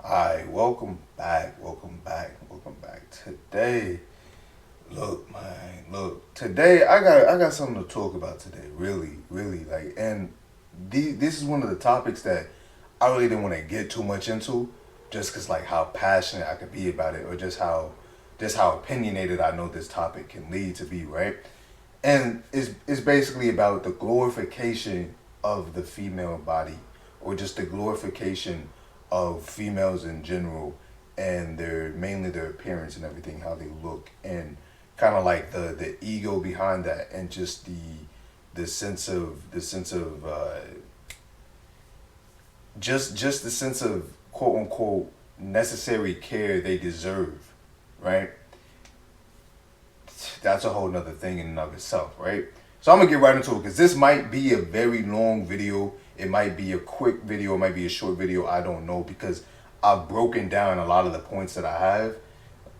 Alright, welcome back. Today I got something to talk about today. Really, and this is one of the topics that I really didn't want to get too much into, just cause like how passionate I could be about it, or just how opinionated I know this topic can lead to be, right? And it's basically about the glorification of the female body, or just the glorification of females in general, and their mainly their appearance and everything, how they look, and kind of like the ego behind that, and just the sense of just the sense of quote unquote necessary care they deserve, right? That's a whole nother thing in and of itself, right? So I'm gonna get right into it because this might be a very long video. It might be a quick video. It might be a short video. I don't know because I've broken down a lot of the points that I have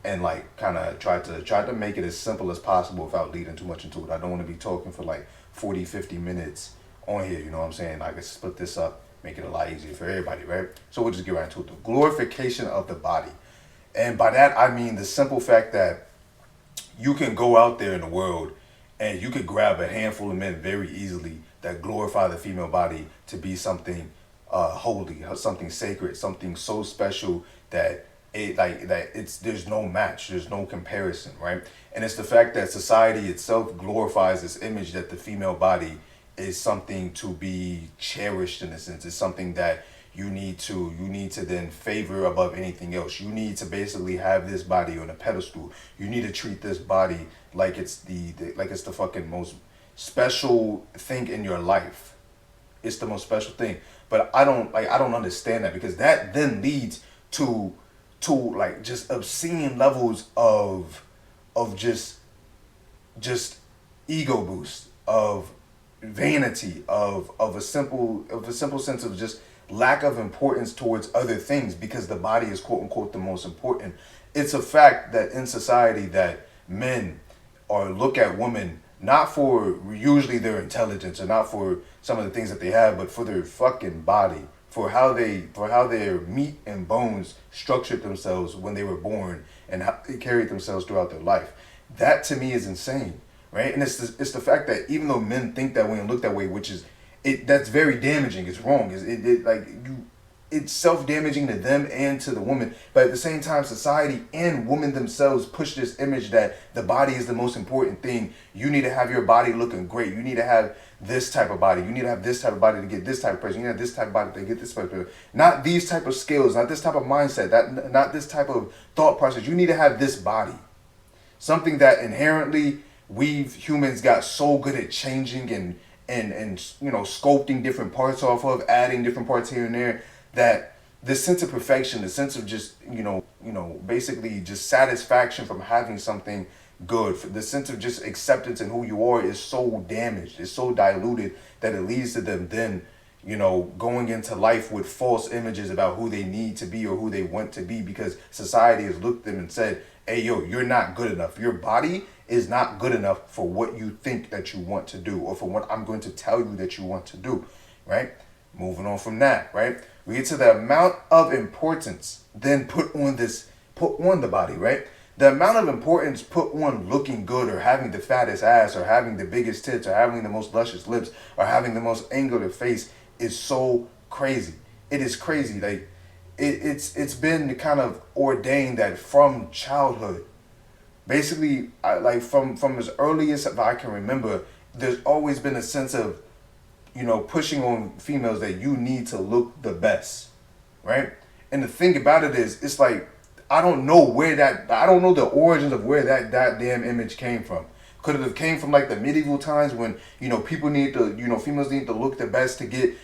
and like kind of tried to make it as simple as possible without leading too much into it. I don't want to be talking for like 40, 50 minutes on here. You know what I'm saying? I can split this up, make it a lot easier for everybody, right? So we'll just get right into it. The glorification of the body, and by that I mean the simple fact that you can go out there in the world and you could grab a handful of men very easily that glorify the female body to be something holy, something sacred, something so special that it's there's no match, there's no comparison, right? And it's the fact that society itself glorifies this image that the female body is something to be cherished, in a sense. It's something that you need to then favor above anything else. You need to basically have this body on a pedestal. You need to treat this body like it's the fucking most special thing in your life. It's the most special thing. But I don't understand that, because that then leads to like just obscene levels of just ego boost, of vanity, of a simple sense of just lack of importance towards other things, because the body is quote unquote the most important. It's a fact that in society that men or look at women not for usually their intelligence, or not for some of the things that they have, but for their fucking body, for how their meat and bones structured themselves when they were born, and how they carried themselves throughout their life. That to me is insane, right? And it's the fact that even though men think that way and look that way, which is it that's very damaging. It's wrong. It's self-damaging to them and to the woman. But at the same time, society and women themselves push this image that the body is the most important thing. You need to have your body looking great. You need to have this type of body. You need to have this type of body to get this type of person. You need to have this type of body to get this type of person. Not these type of skills, not this type of mindset, that not this type of thought process. You need to have this body. Something that inherently we've humans got so good at changing and sculpting different parts off of, adding different parts here and there, that the sense of perfection, the sense of just basically just satisfaction from having something good, the sense of just acceptance in who you are is so damaged, it's so diluted, that it leads to them then going into life with false images about who they need to be or who they want to be, because society has looked at them and said, hey yo, you're not good enough. Your body is not good enough for what you think that you want to do, or for what I'm going to tell you that you want to do, right? Moving on from that, right? We get to the amount of importance then put on the body, right? The amount of importance put on looking good, or having the fattest ass, or having the biggest tits, or having the most luscious lips, or having the most angular face is so crazy. It is crazy. Like it's been kind of ordained that from childhood, basically, from as early as I can remember, there's always been a sense of pushing on females that you need to look the best, right? And the thing about it is, it's like I don't know the origins of where that damn image came from. Could it have came from like the medieval times when people need to females need to look the best to get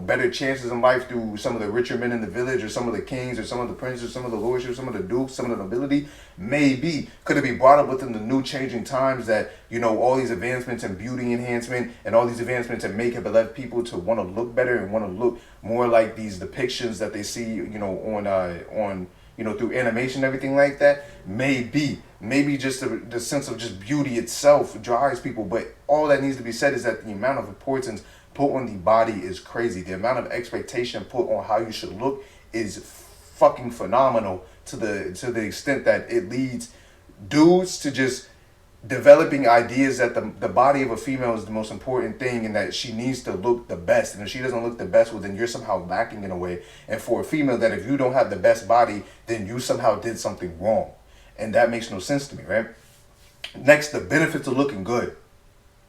better chances in life through some of the richer men in the village, or some of the kings, or some of the princes, some of the lordships, some of the dukes, some of the nobility? Maybe. Could it be brought up within the new changing times that all these advancements in beauty enhancement and all these advancements in makeup have led people to want to look better and want to look more like these depictions that they see on through animation and everything like that? Maybe just the sense of just beauty itself drives people. But all that needs to be said is that the amount of importance put on the body is crazy. The amount of expectation put on how you should look is fucking phenomenal to the extent that it leads dudes to just developing ideas that the body of a female is the most important thing and that she needs to look the best. And if she doesn't look the best, well, then you're somehow lacking in a way. And for a female, that if you don't have the best body, then you somehow did something wrong. And that makes no sense to me, right? Next, the benefits of looking good.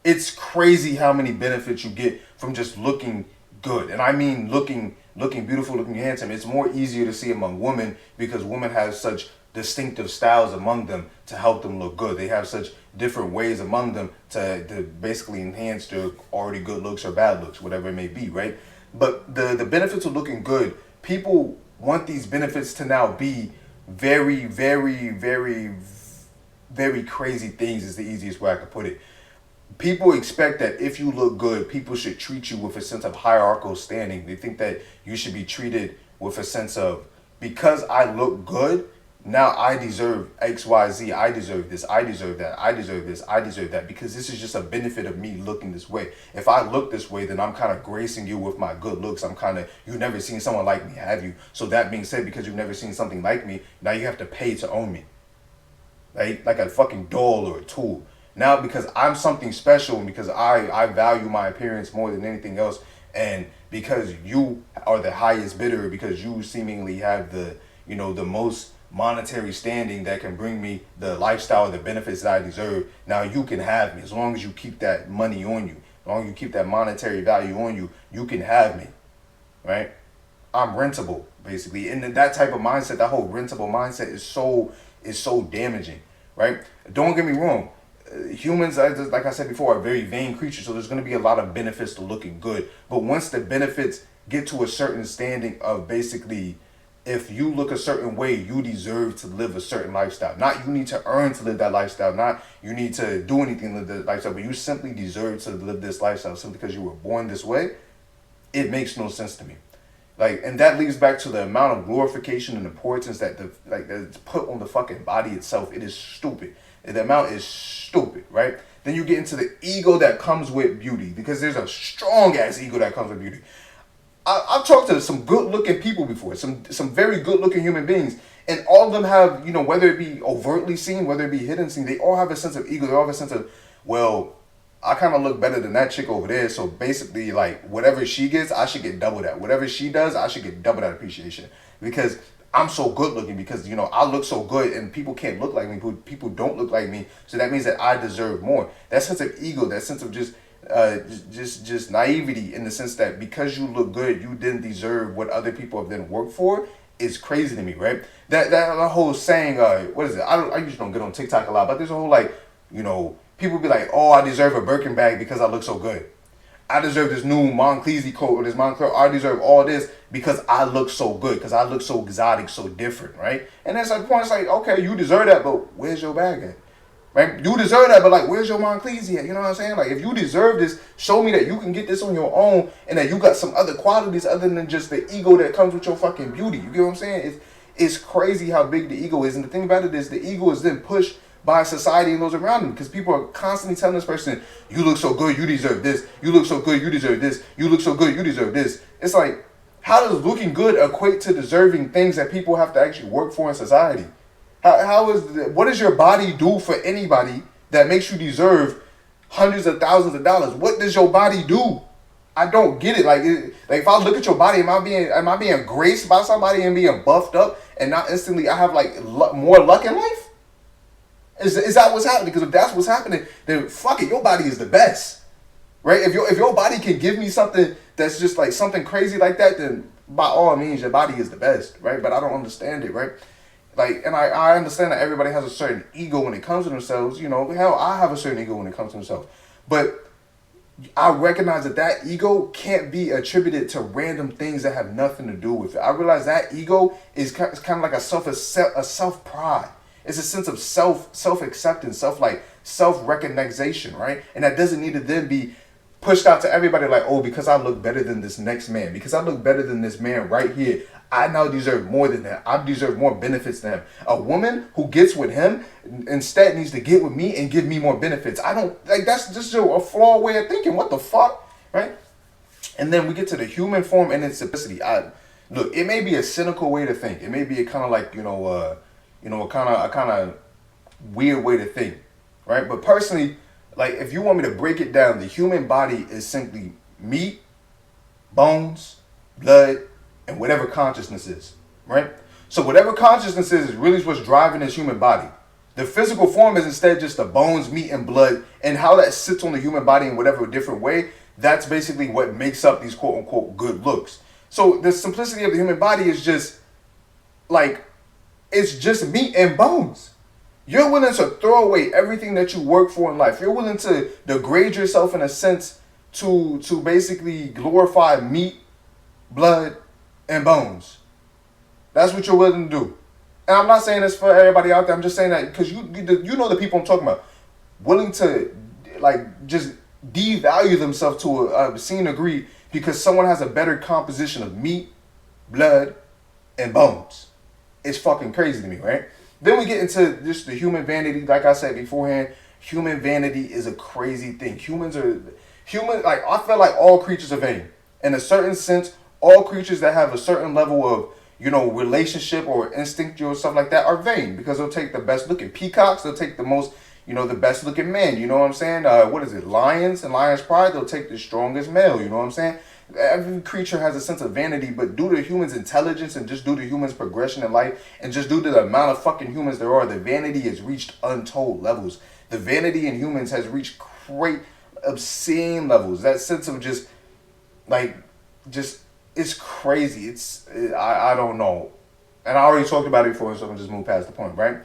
It's crazy how many benefits you get from just looking good. And I mean looking beautiful, looking handsome. It's more easier to see among women because women have such distinctive styles among them to help them look good. They have such different ways among them to basically enhance their already good looks or bad looks, whatever it may be, right? But the benefits of looking good, people want these benefits to now be very, very, very, very crazy things is the easiest way I could put it. People expect that if you look good, people should treat you with a sense of hierarchical standing. They think that you should be treated with a sense of, because I look good, now I deserve X, Y, Z. I deserve this. I deserve that. I deserve this. I deserve that. Because this is just a benefit of me looking this way. If I look this way, then I'm kind of gracing you with my good looks. You've never seen someone like me, have you? So that being said, because you've never seen something like me, now you have to pay to own me. Like a fucking doll or a tool. Now, because I'm something special and because I value my appearance more than anything else, and because you are the highest bidder, because you seemingly have the most monetary standing that can bring me the lifestyle, the benefits that I deserve, now you can have me. As long as you keep that money on you, as long as you keep that monetary value on you, you can have me, right? I'm rentable, basically. And that type of mindset, that whole rentable mindset is so damaging, right? Don't get me wrong. Humans, like I said before, are very vain creatures, so there's going to be a lot of benefits to looking good. But once the benefits get to a certain standing of basically, if you look a certain way, you deserve to live a certain lifestyle. Not you need to earn to live that lifestyle, not you need to do anything to live that lifestyle, but you simply deserve to live this lifestyle simply because you were born this way. It makes no sense to me. And that leads back to the amount of glorification and importance that's put on the fucking body itself. It is stupid. The amount is stupid, right? Then you get into the ego that comes with beauty, because there's a strong ass ego that comes with beauty. I've talked to some good looking people before, some very good looking human beings, and all of them have, whether it be overtly seen, whether it be hidden seen, they all have a sense of ego. They all have a sense of, well, I kind of look better than that chick over there, so basically, whatever she gets, I should get double that. Whatever she does, I should get double that appreciation, because I'm so good looking, because I look so good and people can't look like me. People don't look like me, so that means that I deserve more. That sense of ego, that sense of just naivety, in the sense that because you look good, you didn't deserve what other people have then worked for, is crazy to me, right? That whole saying, what is it? I usually don't get on TikTok a lot, but there's a whole people be like, oh, I deserve a Birkin bag because I look so good. I deserve this new Moncler coat or this Moncler. I deserve all this because I look so good, because I look so exotic, so different, right? And that's the point. It's like, okay, you deserve that, but where's your bag at? Right? You deserve that, but where's your Moncler at? You know what I'm saying? If you deserve this, show me that you can get this on your own and that you got some other qualities other than just the ego that comes with your fucking beauty. You get what I'm saying? It's crazy how big the ego is. And the thing about it is the ego is then pushed by society and those around them, because people are constantly telling this person, you look so good, you deserve this. You look so good, you deserve this. You look so good, you deserve this. It's like, how does looking good equate to deserving things that people have to actually work for in society? What does your body do for anybody that makes you deserve hundreds of thousands of dollars? What does your body do? I don't get it. If I look at your body, am I being graced by somebody and being buffed up, and not instantly I have more luck in life? Is that what's happening? Because if that's what's happening, then fuck it, your body is the best, right? If your body can give me something that's just something crazy like that, then by all means, your body is the best, right? But I don't understand it, right? And I understand that everybody has a certain ego when it comes to themselves. Hell, I have a certain ego when it comes to myself. But I recognize that ego can't be attributed to random things that have nothing to do with it. I realize that ego is kind of like a self-pride. It's a sense of self-acceptance, self-recognition, right? And that doesn't need to then be pushed out to everybody because I look better than this next man, because I look better than this man right here, I now deserve more than that. I deserve more benefits than him. A woman who gets with him instead needs to get with me and give me more benefits. I don't, that's just a flawed way of thinking. What the fuck, right? And then we get to the human form and its simplicity. Look, it may be a cynical way to think. It may be a kind of like, a kind of weird way to think, right? But personally, like if you want me to break it down, the human body is simply meat, bones, blood, and whatever consciousness is, right? So whatever consciousness is really what's driving this human body. The physical form is instead just the bones, meat, and blood, and how that sits on the human body in whatever different way. That's basically what makes up these quote unquote good looks. So the simplicity of the human body is just like, it's just meat and bones. You're willing to throw away everything that you work for in life. You're willing to degrade yourself in a sense to basically glorify meat, blood, and bones. That's what you're willing to do. And I'm not saying this for everybody out there. I'm just saying that because you know the people I'm talking about. Willing to like just devalue themselves to a obscene degree because someone has a better composition of meat, blood, and bones. It's fucking crazy to me, right? Then we get into just the human vanity. Like I said beforehand, human vanity is a crazy thing. Like I feel like all creatures are vain. In a certain sense, all creatures that have a certain level of, relationship or instinctual stuff like that are vain because they'll take the best looking peacocks. They'll take the most, the best looking man. You know what I'm saying? What is it? Lions and lion's pride. They'll take the strongest male. You know what I'm saying? Every creature has a sense of vanity, but due to humans' intelligence and just due to humans' progression in life and just due to the amount of fucking humans there are, the vanity has reached untold levels. The vanity in humans has reached great, obscene levels. That sense of just it's crazy. I don't know. And I already talked about it before, so I'm going to just move past the point, right?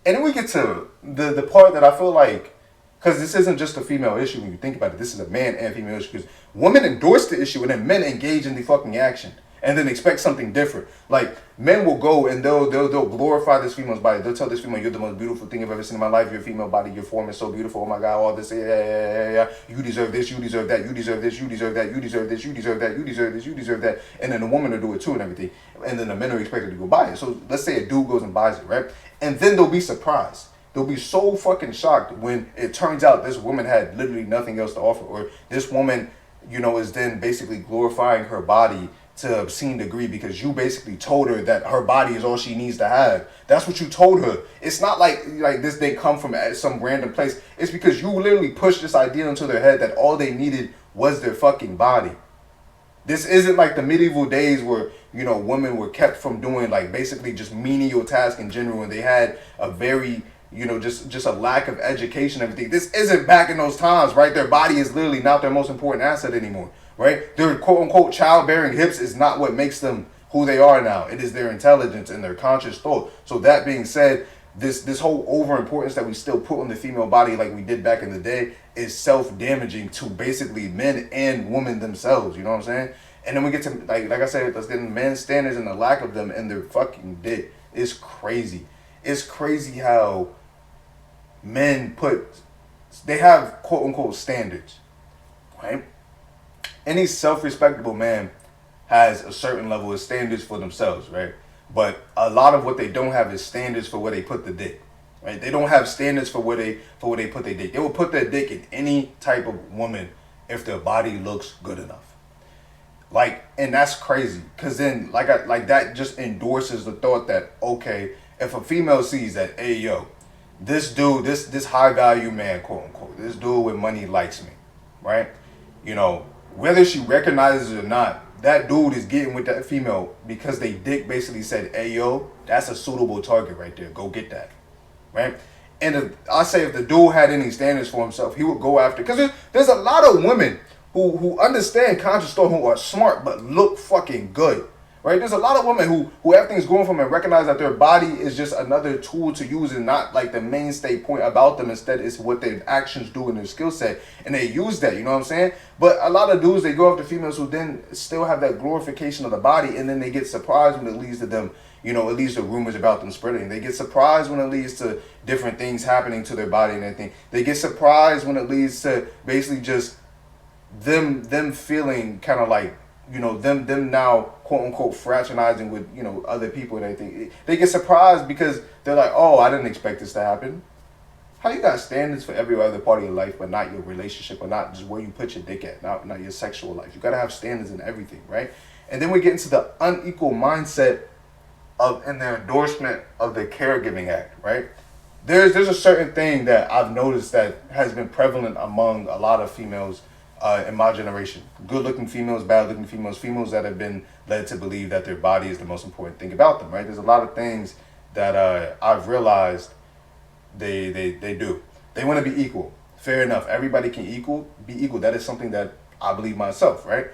And then we get to the part that I feel like, because this isn't just a female issue when you think about it. This is a man and female issue. Because women endorse the issue and then men engage in the fucking action and then expect something different. Like men will go and they'll glorify this female's body. They'll tell this female, "You're the most beautiful thing I've ever seen in my life. Your female body, your form is so beautiful. Oh my God, all this, yeah. You deserve this. You deserve that. You deserve this. You deserve that. You deserve this. You deserve that. You deserve this. You deserve that." And then the woman will do it too and everything. And then the men are expected to go buy it. So let's say a dude goes and buys it, right? And then they'll be surprised. They'll be so fucking shocked when it turns out this woman had literally nothing else to offer, or this woman, is then basically glorifying her body to an obscene degree because you basically told her that her body is all she needs to have. That's what you told her. It's not like this didn't come from some random place. It's because you literally pushed this idea into their head that all they needed was their fucking body. This isn't like the medieval days where, women were kept from doing like basically just menial tasks in general, and they had a very just a lack of education and everything. This isn't back in those times, right? Their body is literally not their most important asset anymore, right? Their quote-unquote childbearing hips is not what makes them who they are now. It is their intelligence and their conscious thought. So that being said, this whole over-importance that we still put on the female body like we did back in the day is self-damaging to basically men and women themselves, you know what I'm saying? And then we get to, like I said, let's get into men's standards and the lack of them and their fucking dick. It's crazy. It's crazy how men they have quote unquote standards, right? Any self-respectable man has a certain level of standards for themselves, right? But a lot of what they don't have is standards for where they put the dick, right? They don't have standards for where they put their dick. They will put their dick in any type of woman if their body looks good enough. And that's crazy, because then that just endorses the thought that, okay, if a female sees that, hey yo, this dude, this high value man, quote unquote, this dude with money likes me, right? Whether she recognizes it or not, that dude is getting with that female because they dick basically said, hey yo, that's a suitable target right there. Go get that, right? And if the dude had any standards for himself, he would go after, because there's a lot of women who understand conscious thought, who are smart but look fucking good. Right? There's a lot of women who have things going for them and recognize that their body is just another tool to use and not like the mainstay point about them. Instead, it's what their actions do in their skill set. And they use that, you know what I'm saying? But a lot of dudes, they go after females who then still have that glorification of the body, and then they get surprised when it leads to them, it leads to rumors about them spreading. They get surprised when it leads to different things happening to their body and everything. They get surprised when it leads to basically just them feeling kind of like, them now quote unquote fraternizing with, other people and everything. They get surprised because they're like, oh, I didn't expect this to happen. How you got standards for every other part of your life, but not your relationship, or not just where you put your dick at, not your sexual life? You gotta have standards in everything, right? And then we get into the unequal mindset of in the endorsement of the caregiving act, right? There's a certain thing that I've noticed that has been prevalent among a lot of females in my generation. Good looking females, bad looking females, females that have been led to believe that their body is the most important thing about them, right? There's a lot of things that I've realized they do. They want to be equal. Fair enough. Everybody can be equal. That is something that I believe myself, right?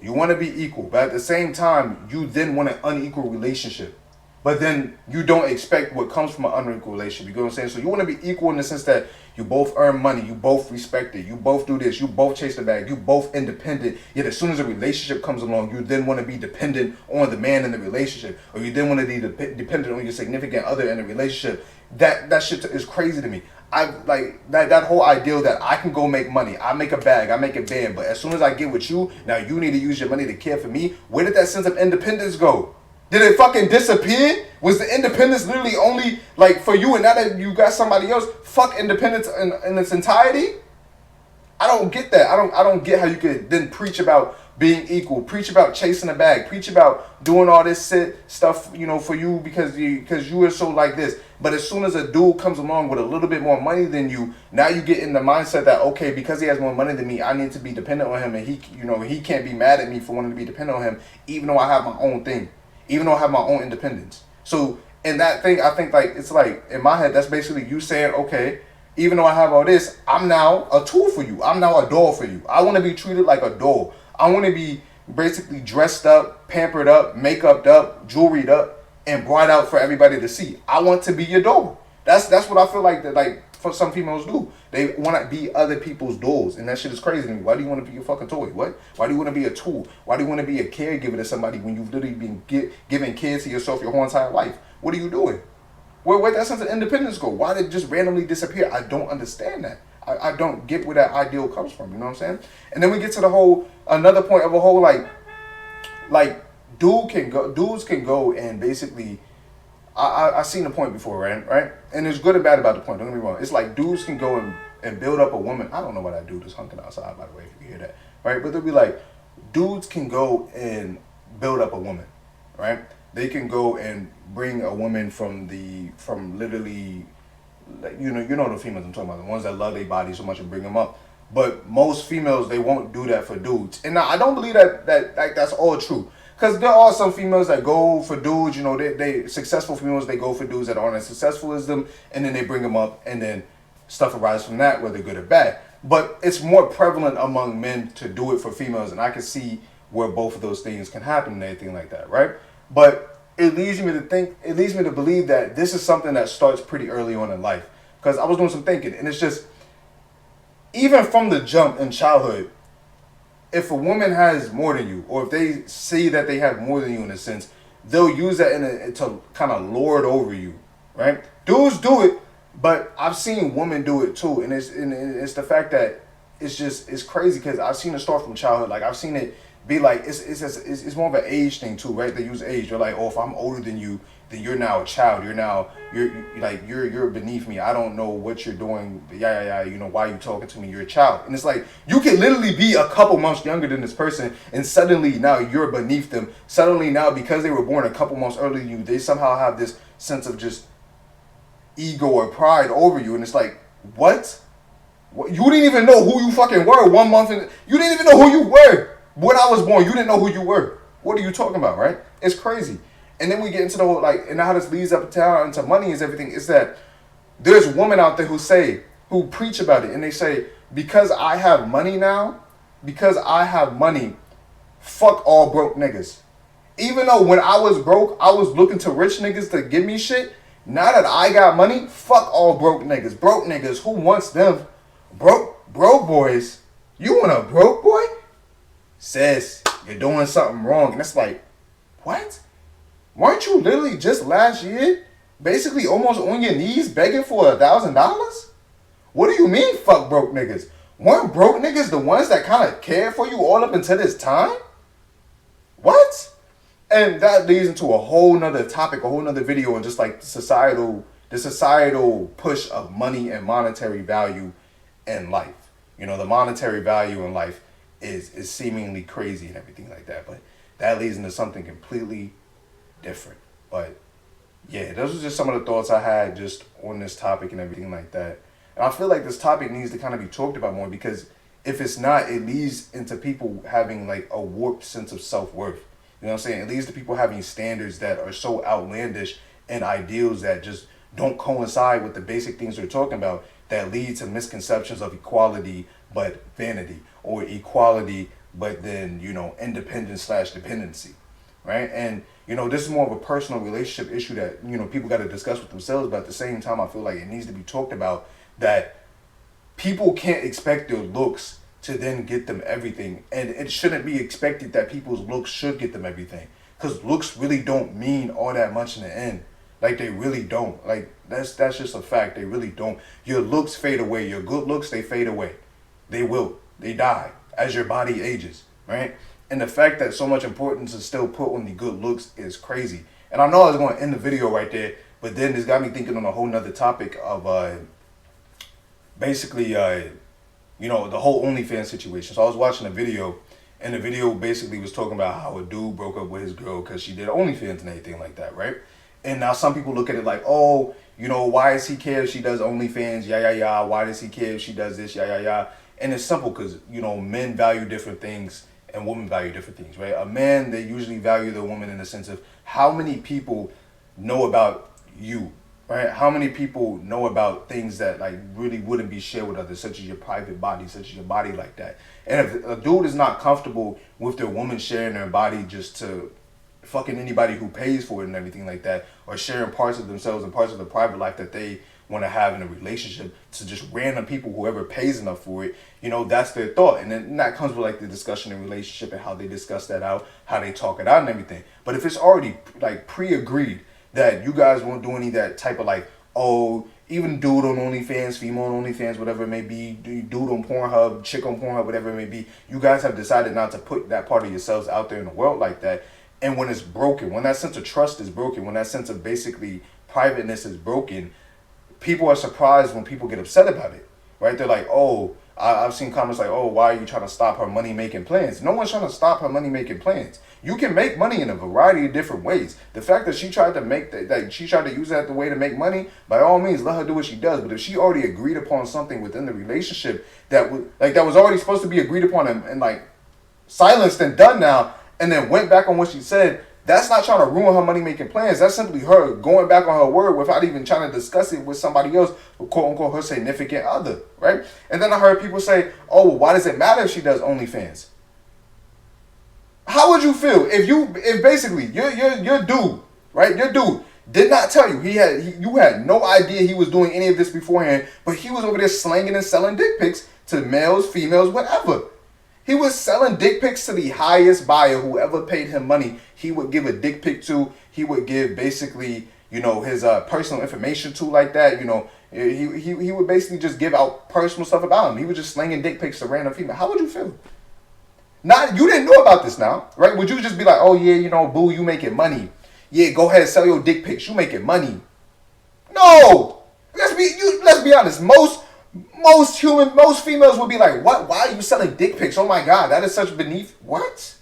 You want to be equal, but at the same time, you then want an unequal relationship. But then you don't expect what comes from an unequal relationship. You get what I'm saying? So you want to be equal in the sense that you both earn money, you both respect it, you both do this, you both chase the bag, you both independent. Yet as soon as a relationship comes along, you then want to be dependent on the man in the relationship, or you then want to be dependent on your significant other in the relationship. That shit is crazy to me. I like that whole ideal that I can go make money. I make a bag, I make a band, but as soon as I get with you, now you need to use your money to care for me. Where did that sense of independence go? Did it fucking disappear? Was the independence literally only like for you, and now that you got somebody else, fuck independence in its entirety? I don't get that. I don't get how you could then preach about being equal, preach about chasing a bag, preach about doing all this stuff, you know, for you because you are so like this. But as soon as a dude comes along with a little bit more money than you, now you get in the mindset that, okay, because he has more money than me, I need to be dependent on him, and he can't be mad at me for wanting to be dependent on him, even though I have my own thing, even though I have my own independence. So in that thing, I think like it's like in my head, that's basically you saying, okay, even though I have all this, I'm now a tool for you. I'm now a doll for you. I want to be treated like a doll. I want to be basically dressed up, pampered up, makeuped up, jewelried up, and brought out for everybody to see. I want to be your doll. That's what I feel like that like for some females do. They want to be other people's dolls, and that shit is crazy to me. Why do you want to be a fucking toy? What? Why do you want to be a tool? Why do you want to be a caregiver to somebody when you've literally been giving kids to yourself your whole entire life? What are you doing? Where'd that sense of independence go? Why did it just randomly disappear? I don't understand that. I don't get where that ideal comes from. You know what I'm saying? And then we get to the whole another point of a whole like dudes can go and basically I've seen the point before, right? And there's good and bad about the point. Don't get me wrong. It's like dudes can go and build up a woman. I don't know why that dude is hunking outside, by the way, if you hear that, right? But they'll be like, dudes can go and build up a woman, right? They can go and bring a woman from literally, like, you know the females I'm talking about, the ones that love their body so much and bring them up. But most females, they won't do that for dudes. And now, I don't believe that that's all true. Because there are some females that go for dudes, you know, they successful females, they go for dudes that aren't as successful as them, and then they bring them up, and then stuff arises from that, whether good or bad. But it's more prevalent among men to do it for females, and I can see where both of those things can happen and everything like that, right? But it leads me to believe that this is something that starts pretty early on in life. Because I was doing some thinking, and it's just, even from the jump in childhood, if a woman has more than you, or if they see that they have more than you in a sense, they'll use that to kind of lord over you, right? Dudes do it, but I've seen women do it too, and it's the fact that it's crazy because I've seen it start from childhood. Like I've seen it be like it's more of an age thing too, right? They use age. They're like, oh, if I'm older than you, then you're now a child. You're beneath me. I don't know what you're doing. Yeah. You know, why are you talking to me? You're a child. And it's like, you can literally be a couple months younger than this person, and suddenly now you're beneath them. Suddenly now, because they were born a couple months earlier than you, they somehow have this sense of just ego or pride over you. And it's like, what? You didn't even know who you fucking were 1 month in. You didn't even know who you were. When I was born, you didn't know who you were. What are you talking about, right? It's crazy. And then we get into the whole, like, and how this leads up to into money is everything, is that there's women out there who preach about it, and they say, because I have money now, fuck all broke niggas. Even though when I was broke, I was looking to rich niggas to give me shit. Now that I got money, fuck all broke niggas. Broke niggas, who wants them? Broke boys. You want a broke boy? Sis, you're doing something wrong. And it's like, what? Weren't you literally just last year basically almost on your knees begging for $1,000? What do you mean, fuck broke niggas? Weren't broke niggas the ones that kind of cared for you all up until this time? What? And that leads into a whole nother topic, a whole nother video, and just like the societal push of money and monetary value in life. You know, the monetary value in life is seemingly crazy and everything like that. But that leads into something completely different. But yeah, those are just some of the thoughts I had just on this topic and everything like that. And I feel like this topic needs to kind of be talked about more, because if it's not, it leads into people having like a warped sense of self-worth. You know what I'm saying? It leads to people having standards that are so outlandish and ideals that just don't coincide with the basic things we're talking about, that lead to misconceptions of equality but vanity, or equality but then, independence slash dependency, right? And, this is more of a personal relationship issue that, people got to discuss with themselves, but at the same time, I feel like it needs to be talked about, that people can't expect their looks to then get them everything. And it shouldn't be expected that people's looks should get them everything, because looks really don't mean all that much in the end. Like, they really don't. Like, that's just a fact. They really don't. Your looks fade away. Your good looks, they fade away. They will. They die as your body ages, right? And the fact that so much importance is still put on the good looks is crazy. And I know I was going to end the video right there, but then this got me thinking on a whole nother topic of basically, the whole OnlyFans situation. So I was watching a video, and the video basically was talking about how a dude broke up with his girl because she did OnlyFans and everything like that, right? And now some people look at it like, oh, why does he care if she does OnlyFans? Yeah, yeah, yeah. Why does he care if she does this? Yeah, yeah, yeah. And it's simple because, men value different things and women value different things, right? A man, they usually value the woman in the sense of how many people know about you, right? How many people know about things that like really wouldn't be shared with others, such as your private body, such as your body like that. And if a dude is not comfortable with their woman sharing their body just to fucking anybody who pays for it and everything like that, or sharing parts of themselves and parts of the private life that they want to have in a relationship to just random people, whoever pays enough for it, that's their thought. And then that comes with like the discussion in relationship and how they discuss that out, how they talk it out and everything. But if it's already like pre-agreed that you guys won't do any of that type of like, oh, even dude on OnlyFans, female on OnlyFans, whatever it may be, dude on Pornhub, chick on Pornhub, whatever it may be, you guys have decided not to put that part of yourselves out there in the world like that. And when it's broken, when that sense of trust is broken, when that sense of basically privateness is broken, people are surprised when people get upset about it, right? They're like, oh, I've seen comments like, oh, why are you trying to stop her money-making plans? No one's trying to stop her money-making plans. You can make money in a variety of different ways. The fact that she tried to make that she tried to use that the way to make money, by all means, let her do what she does. But if she already agreed upon something within the relationship that was already supposed to be agreed upon and like silenced and done now, and then went back on what she said, that's not trying to ruin her money-making plans. That's simply her going back on her word without even trying to discuss it with somebody else, quote-unquote, her significant other, right? And then I heard people say, oh, well, why does it matter if she does OnlyFans? How would you feel if basically your dude, right? Your dude did not tell you. You had no idea he was doing any of this beforehand, but he was over there slanging and selling dick pics to males, females, whatever. He was selling dick pics to the highest buyer, whoever paid him money. He would give a dick pic to. He would give basically, his personal information to like that. He would basically just give out personal stuff about him. He was just slinging dick pics to random female. How would you feel? You didn't know about this now, right? Would you just be like, oh yeah, boo, you making money? Yeah, go ahead, sell your dick pics. You making money? No. Let's be honest. Most females would be like, what? Why are you selling dick pics? Oh my God, that is such beneath. What?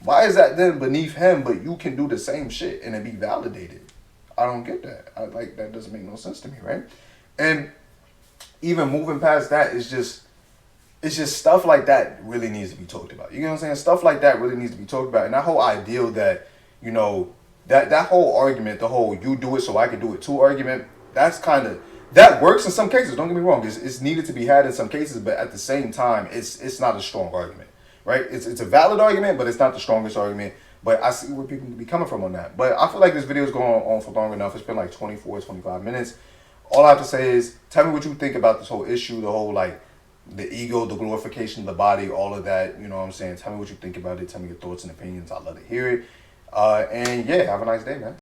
Why is that then beneath him, but you can do the same shit and it be validated? I don't get that. That doesn't make no sense to me, right? And even moving past that, it's just stuff like that really needs to be talked about. You know what I'm saying? Stuff like that really needs to be talked about. And that whole ideal that, that whole argument, the whole you do it so I can do it too argument, that works in some cases. Don't get me wrong. It's needed to be had in some cases, but at the same time, it's not a strong argument, right? It's a valid argument, but it's not the strongest argument. But I see where people can be coming from on that. But I feel like this video is going on for long enough. It's been like 24, 25 minutes. All I have to say is, tell me what you think about this whole issue, the whole like the ego, the glorification of the body, all of that. You know what I'm saying? Tell me what you think about it. Tell me your thoughts and opinions. I'd love to hear it. And yeah, have a nice day, man.